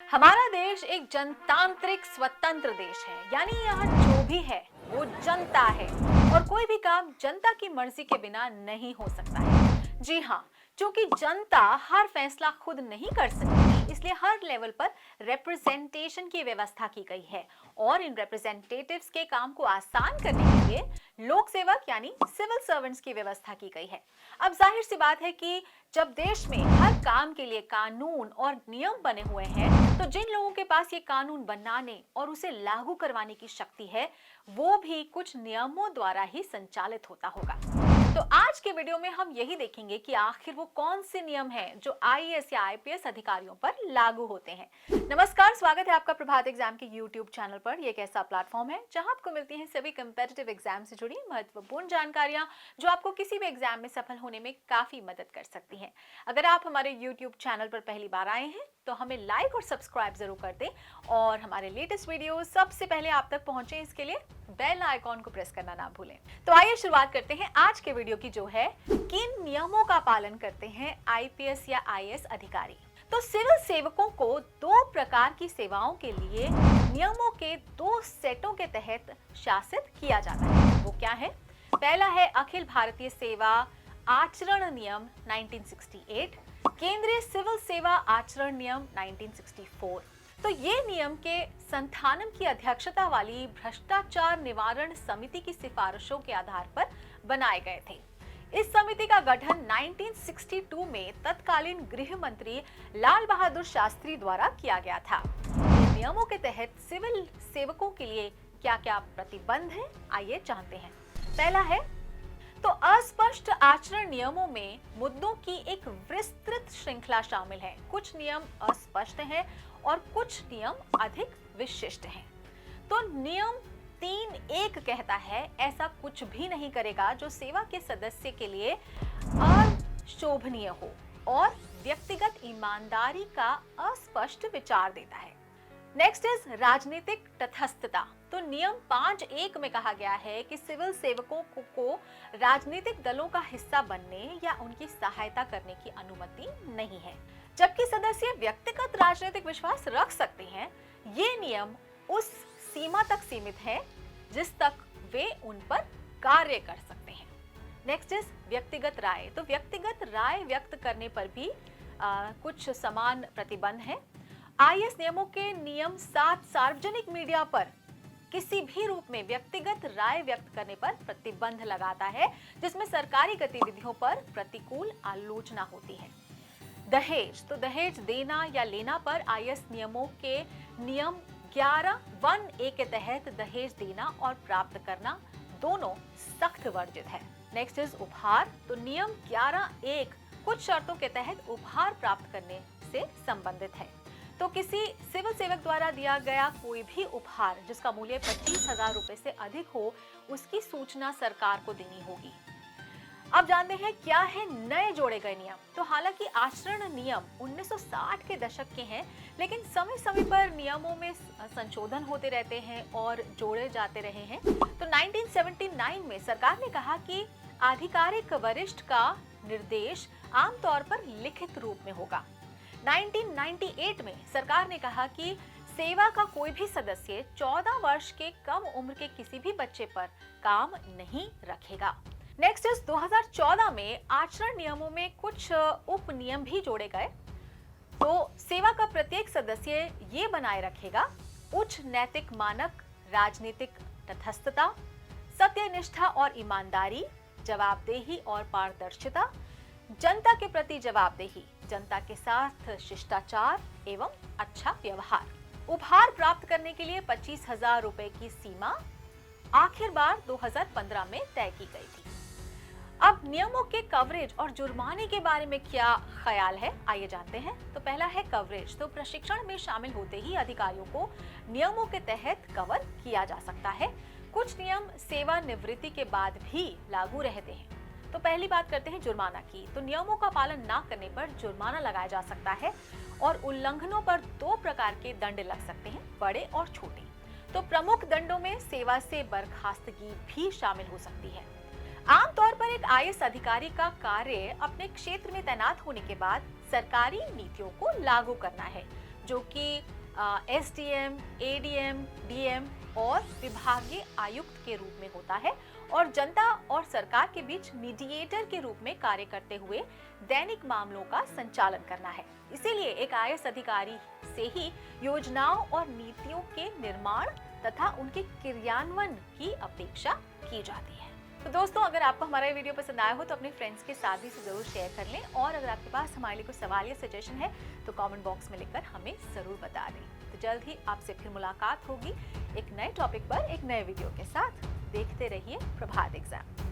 हमारा देश एक जनतांत्रिक स्वतंत्र देश है, यानी यहाँ जो भी है वो जनता है और कोई भी काम जनता की मर्जी के बिना नहीं हो सकता है। जी हाँ, क्योंकि जनता हर फैसला खुद नहीं कर सकती, इसलिए हर लेवल पर रिप्रेजेंटेशन की व्यवस्था की गई है और इन रिप्रेजेंटेटिव्स के काम को आसान करने के लिए लोक सेवक यानी सिविल सर्वेंट्स की व्यवस्था की गई है। अब जाहिर सी बात है कि जब देश में हर काम के लिए कानून और नियम बने हुए हैं, तो जिन लोगों के पास ये कानून बनाने और उसे लागू करवाने की शक्ति है, वो भी कुछ नियमों द्वारा ही संचालित होता होगा। तो आज के वीडियो में हम यही देखेंगे कि आखिर वो कौन से नियम हैं जो आईएएस या आईपीएस अधिकारियों पर लागू होते हैं। नमस्कार, स्वागत है आपका प्रभात एग्जाम के यूट्यूब चैनल पर। ये एक ऐसा प्लेटफॉर्म है जहां आपको मिलती हैं सभी कंपेटिटिव एग्जाम से जुड़ी महत्वपूर्ण जानकारियां जो आपको किसी भी एग्जाम में सफल होने में काफी मदद कर सकती हैं। अगर आप हमारे यूट्यूब चैनल पर पहली बार आए हैं तो हमें लाइक और सब्सक्राइब जरूर कर दें और हमारे लेटेस्ट वीडियो सबसे पहले आप तक पहुंचे इसके लिए बेल आइकॉन को प्रेस करना ना भूलें। तो आइए शुरुआत करते हैं आज के वीडियो की, जो है किन नियमों का पालन करते हैं आईपीएस या आईएएस अधिकारी। तो सिविल सेवकों को दो प्रकार की सेवाओं के लिए नियमों के दो सेटों के तहत शासित किया जाता है। वो क्या है? पहला है अखिल भारतीय सेवा आचरण नियम 1968, केंद्रीय सिविल सेवा आचरण नियम 1964। तो ये नियम के संस्थानम की अध्यक्षता वाली भ्रष्टाचार निवारण समिति की सिफारिशों के आधार पर बनाए गए थे। इस समिति का गठन 1962 में तत्कालीन गृह मंत्री लाल बहादुर शास्त्री द्वारा किया गया था। इन नियमों के तहत सिविल सेवकों के लिए क्या-क्या प्रतिबंध हैं, आइए जानते हैं। पहला है तो अस्पष्ट आचरण नियमों में मुद्दों की एक विस्तृत श्रृंखला शामिल है। कुछ नियम अस्पष्ट हैं और कुछ नियम अधिक विशिष्ट हैं। तो नियम 3(1) कहता है ऐसा कुछ भी नहीं करेगा जो सेवा के सदस्य के लिए अशोभनीय हो और व्यक्तिगत ईमानदारी का अस्पष्ट विचार देता है। नेक्स्ट इज राजनीतिक तटस्थता। तो नियम 5(1) में कहा गया है कि सिविल सेवकों को राजनीतिक दलों का हिस्सा बनने या उनकी सहायता करने की अनुमति नहीं है, जबकि सदस्य व्यक्तिगत राजनीतिक विश्वास रख सकते हैं। ये नियम उस सीमा तक सीमित है जिस तक वे उन पर कार्य कर सकते हैं। नेक्स्ट इज व्यक्तिगत राय। तो व्यक्तिगत राय व्यक्त करने पर भी कुछ समान प्रतिबंध है। आईएएस नियमों के नियम 7 सार्वजनिक मीडिया पर किसी भी रूप में व्यक्तिगत राय व्यक्त करने पर प्रतिबंध लगाता है, जिसमें सरकारी गतिविधियों पर प्रतिकूल आलोचना होती है। दहेज। तो दहेज देना या लेना पर आईएएस नियमों के नियम 11(1)(a) के तहत दहेज देना और प्राप्त करना दोनों सख्त वर्जित है। नेक्स्ट इज उपहार। तो नियम 11(1) कुछ शर्तों के तहत उपहार प्राप्त करने से संबंधित है। तो किसी सिविल सेवक द्वारा दिया गया कोई भी उपहार जिसका मूल्य 25,000 रुपए से अधिक हो, उसकी सूचना सरकार को देनी होगी। अब जानते हैं क्या है नए जोड़े गए नियम। तो हालांकि आचरण नियम 1960 के दशक के हैं, लेकिन समय समय पर नियमों में संशोधन होते रहते हैं और जोड़े जाते रहे हैं। तो 1979 में सरकार ने कहा कि आधिकारिक वरिष्ठ का निर्देश आमतौर पर लिखित रूप में होगा। 1998 में सरकार ने कहा कि सेवा का कोई भी सदस्य 14 वर्ष के कम उम्र के किसी भी बच्चे पर काम नहीं रखेगा। नेक्स्ट इज 2014 में आचरण नियमों में कुछ उप नियम भी जोड़े गए। तो सेवा का प्रत्येक सदस्य ये बनाए रखेगा उच्च नैतिक मानक, राजनीतिक तटस्थता, सत्यनिष्ठा और ईमानदारी, जवाबदेही और पारदर्शिता, जनता के प्रति जवाबदेही, जनता के साथ शिष्टाचार एवं अच्छा व्यवहार। उपहार प्राप्त करने के लिए 25,000 रुपए की सीमा आखिर बार 2015 में तय की गई थी। अब नियमों के कवरेज और जुर्माने के बारे में क्या ख्याल है, आइए जानते हैं। तो पहला है कवरेज। तो प्रशिक्षण में शामिल होते ही अधिकारियों को नियमों के तहत कवर किया जा सकता है। कुछ नियम सेवानिवृत्ति के बाद भी लागू रहते हैं। तो पहली बात करते हैं जुर्माना की। तो नियमों का पालन न करने पर जुर्माना लगाया जा सकता है और उल्लंघनों पर दो प्रकार के दंड लग सकते हैं, बड़े और छोटे। तो प्रमुख दंडों में सेवा से बर्खास्तगी भी शामिल हो सकती है। आमतौर पर एक आईएएस अधिकारी का कार्य अपने क्षेत्र में तैनात होने के बाद सरकारी नीतियों को लागू करना है, जो कि एसडीएम, एडीएम, डीएम और विभागीय आयुक्त के रूप में होता है और जनता और सरकार के बीच मीडिएटर के रूप में कार्य करते हुए दैनिक मामलों का संचालन करना है। इसीलिए एक आईएएस अधिकारी से ही योजनाओं और नीतियों के निर्माण तथा उनके क्रियान्वयन की अपेक्षा की जाती है। तो दोस्तों, अगर आपको हमारा ये वीडियो पसंद आया हो तो अपने फ्रेंड्स के साथ भी जरूर शेयर कर लें और अगर आपके पास हमारे लिए कुछ सवाल या सजेशन है तो कमेंट बॉक्स में लिखकर हमें जरूर बता दें। तो जल्द ही आपसे फिर मुलाकात होगी एक नए टॉपिक पर एक नए वीडियो के साथ। देखते रहिए प्रभात एग्जाम।